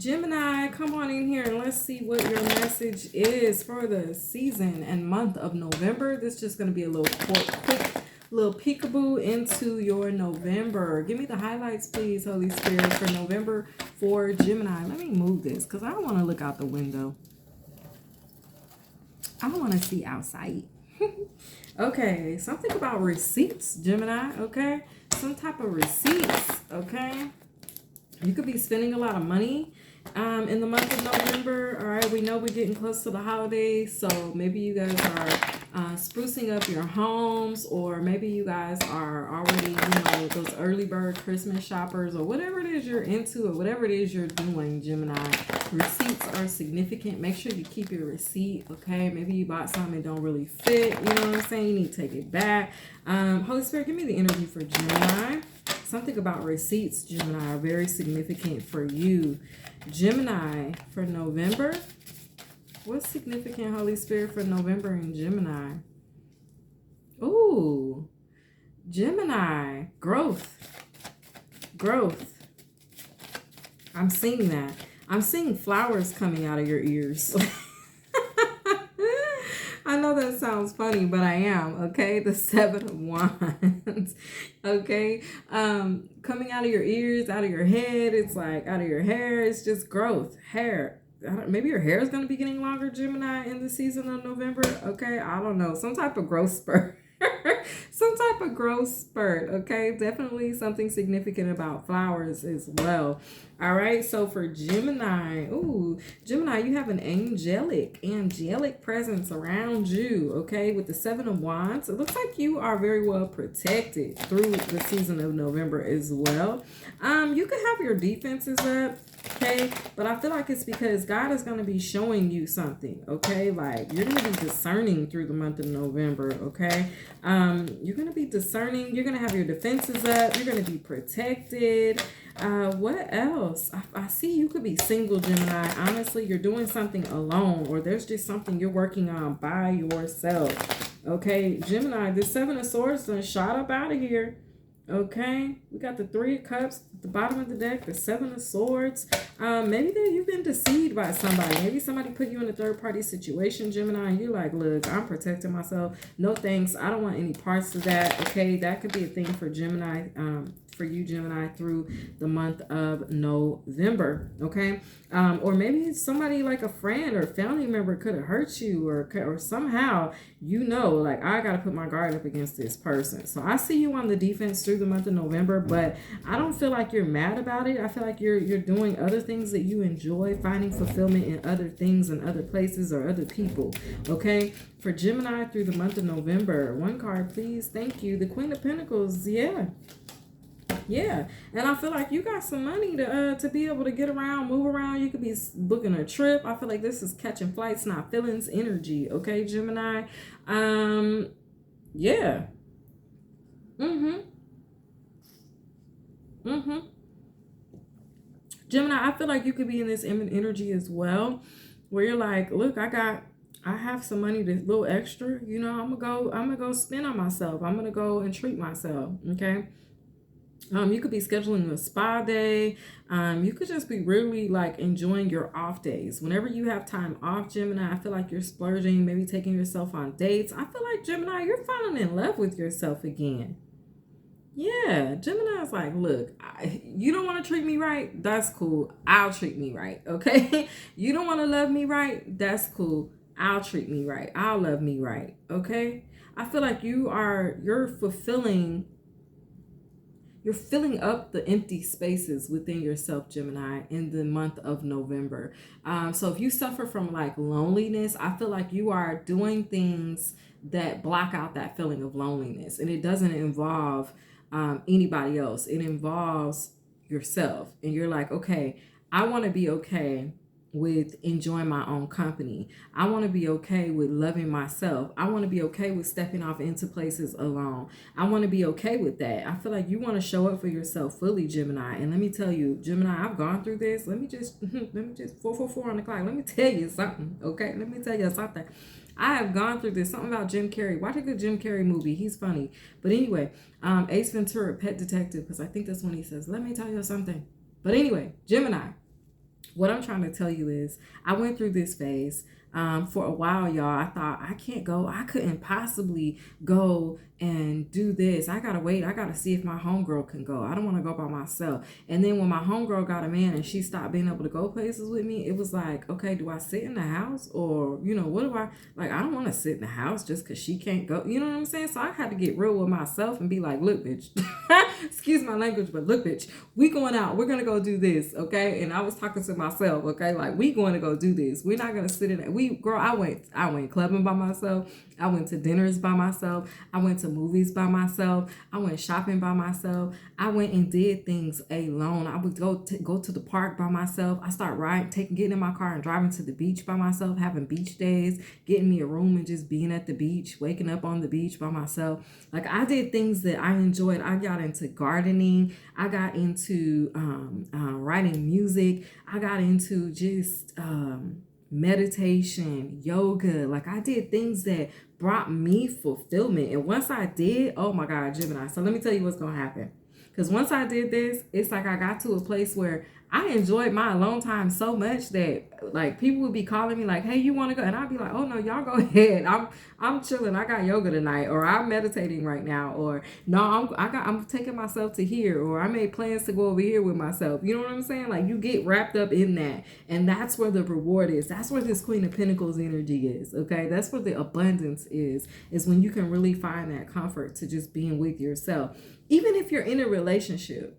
Gemini, come on in here and let's see what your message is for the season and month of November. This is just going to be a little quick little peekaboo into your November. Give me the highlights, please, Holy Spirit, for November for Gemini. Let me move this because I don't want to look out the window. I want to see outside. Okay, something about receipts, Gemini, okay? Some type of receipts, okay? You could be spending a lot of money in the month of November. All right, we know we're getting close to the holidays, so maybe you guys are sprucing up your homes, or maybe you guys are already, those early bird Christmas shoppers, or whatever it is you're into, or whatever it is you're doing, Gemini. Receipts are significant. Make sure you keep your receipt, okay? Maybe you bought something that don't really fit, you know what I'm saying? You need to take it back. Holy Spirit, give me the energy for Gemini. Something about receipts, Gemini, are very significant for you. Gemini, for November. What's significant, Holy Spirit, for November in Gemini? Ooh, Gemini, growth. Growth. I'm seeing that. I'm seeing flowers coming out of your ears. I know that sounds funny, but I am, okay? The Seven of Wands, okay? Coming out of your ears, out of your head, it's like out of your hair, it's just growth, hair. Maybe your hair is going to be getting longer, Gemini, in the season of November, okay? I don't know. Some type of growth spurt. Some type of growth spurt, okay? Definitely something significant about flowers as well. All right, so for Gemini, Gemini, you have an angelic presence around you, okay? With the Seven of Wands, it looks like you are very well protected through the season of November as well. You could have your defenses up, okay? But I feel like it's because God is going to be showing you something, okay? Like, you're going to be discerning through the month of November, okay? You're going to be discerning. You're going to have your defenses up. You're going to be protected. What else? I see you could be single, Gemini. Honestly, you're doing something alone, or there's just something you're working on by yourself. Okay, Gemini, the Seven of Swords done shot up out of here. Okay, we got the Three of Cups at the bottom of the deck, the Seven of Swords. Maybe that you've been deceived by somebody. Maybe somebody put you in a third-party situation, Gemini, and you're like, look, I'm protecting myself. No thanks. I don't want any parts of that. Okay, that could be a thing for Gemini, for you, Gemini, through the month of November, okay? Or maybe somebody like a friend or family member could have hurt you, or somehow, like, I got to put my guard up against this person. So I see you on the defense through the month of November, but I don't feel like you're mad about it. I feel like you're doing other things that you enjoy, finding fulfillment in other things and other places or other people, okay? For Gemini through the month of November, one card, please. Thank you. The Queen of Pentacles, yeah. Yeah, and I feel like you got some money to be able to get around, move around. You could be booking a trip. I feel like this is catching flights, not feelings energy. Okay, Gemini. Yeah. Gemini, I feel like you could be in this energy as well, where you're like, look, I have some money that's a little extra. I'm gonna go spend on myself. I'm gonna go and treat myself. Okay. You could be scheduling a spa day. You could just be really like enjoying your off days. Whenever you have time off, Gemini, I feel like you're splurging, maybe taking yourself on dates. I feel like, Gemini, you're falling in love with yourself again. Yeah, Gemini's like, look, you don't want to treat me right? That's cool. I'll treat me right, okay? You don't want to love me right? That's cool. I'll treat me right. I'll love me right, okay? I feel like you're filling up the empty spaces within yourself, Gemini, in the month of November. So if you suffer from like loneliness, I feel like you are doing things that block out that feeling of loneliness. And it doesn't involve anybody else. It involves yourself. And you're like, okay, I want to be okay with enjoying my own company. I want to be okay with loving myself. I want to be okay with stepping off into places alone. I want to be okay with that. I feel like you want to show up for yourself fully, Gemini. And let me tell you, Gemini, I've gone through this. Let me just 444 on the clock. Let me tell you something, okay? Let me tell you something. I have gone through this. Something about Jim Carrey. Watch a good Jim Carrey movie. He's funny. But anyway, Ace Ventura, Pet Detective, because I think that's when he says, let me tell you something. But anyway, Gemini, What I'm trying to tell you is I went through this phase. For a while, y'all, I thought I can't go. I couldn't possibly go and do this. I gotta wait. I gotta see if my homegirl can go. I don't want to go by myself. And then when my homegirl got a man and she stopped being able to go places with me, it was like, okay, do I sit in the house, or what do I like? I don't want to sit in the house just because she can't go. You know what I'm saying? So I had to get real with myself and be like, look, bitch, excuse my language, but look, bitch, we going out. We're gonna go do this, okay? And I was talking to myself, okay, like we going to go do this. We're not gonna sit in. I went clubbing by myself. I went to dinners by myself. I went to movies by myself. I went shopping by myself. I went and did things alone. I would go to the park by myself. I start getting in my car and driving to the beach by myself, having beach days, getting me a room and just being at the beach, waking up on the beach by myself. Like I did things that I enjoyed. I got into gardening. I got into writing music. I got into just meditation, yoga. Like I did things that brought me fulfillment. And once I did, oh my God, Gemini. So let me tell you what's going to happen. Because once I did this, it's like I got to a place where I enjoyed my alone time so much that like people would be calling me like, hey, you want to go? And I'd be like, oh no, y'all go ahead. I'm chilling. I got yoga tonight, or I'm meditating right now, or no, I'm taking myself to here, or I made plans to go over here with myself. You know what I'm saying? Like you get wrapped up in that, and that's where the reward is. That's where this Queen of Pentacles energy is. Okay, that's where the abundance is when you can really find that comfort to just being with yourself, even if you're in a relationship.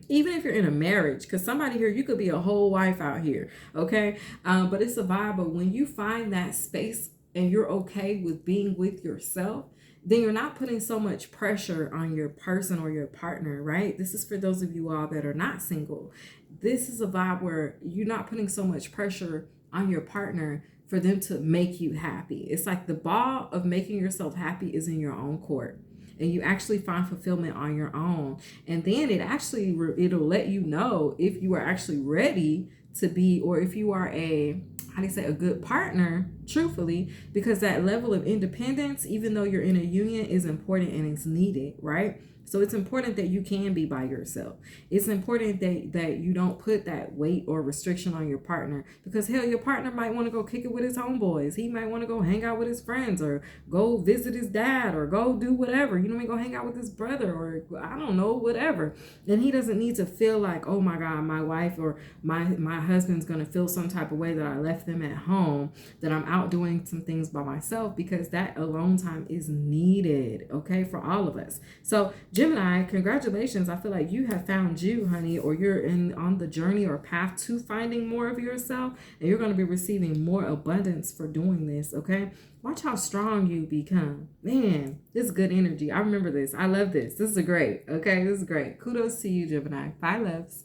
Even if you're in a marriage, because somebody here, you could be a whole wife out here, okay? But it's a vibe. But when you find that space and you're okay with being with yourself, then you're not putting so much pressure on your person or your partner, right? This is for those of you all that are not single. This is a vibe where you're not putting so much pressure on your partner for them to make you happy. It's like the ball of making yourself happy is in your own court. And you actually find fulfillment on your own. And then it'll let you know if you are actually ready to be, or if you are a good partner, truthfully, because that level of independence, even though you're in a union, is important and it's needed, right? So it's important that you can be by yourself. It's important that you don't put that weight or restriction on your partner, because hell, your partner might want to go kick it with his homeboys. He might want to go hang out with his friends, or go visit his dad, or go do whatever. You know, go hang out with his brother, or I don't know, whatever. And he doesn't need to feel like, oh my God, my wife or my husband's going to feel some type of way that I left them at home, that I'm out doing some things by myself, because that alone time is needed, okay, for all of us. So Gemini, congratulations. I feel like you have found you, honey, or you're on the journey or path to finding more of yourself, and you're going to be receiving more abundance for doing this, okay? Watch how strong you become. Man, this is good energy. I remember this. I love this. This is great, okay? This is great. Kudos to you, Gemini. Bye, loves.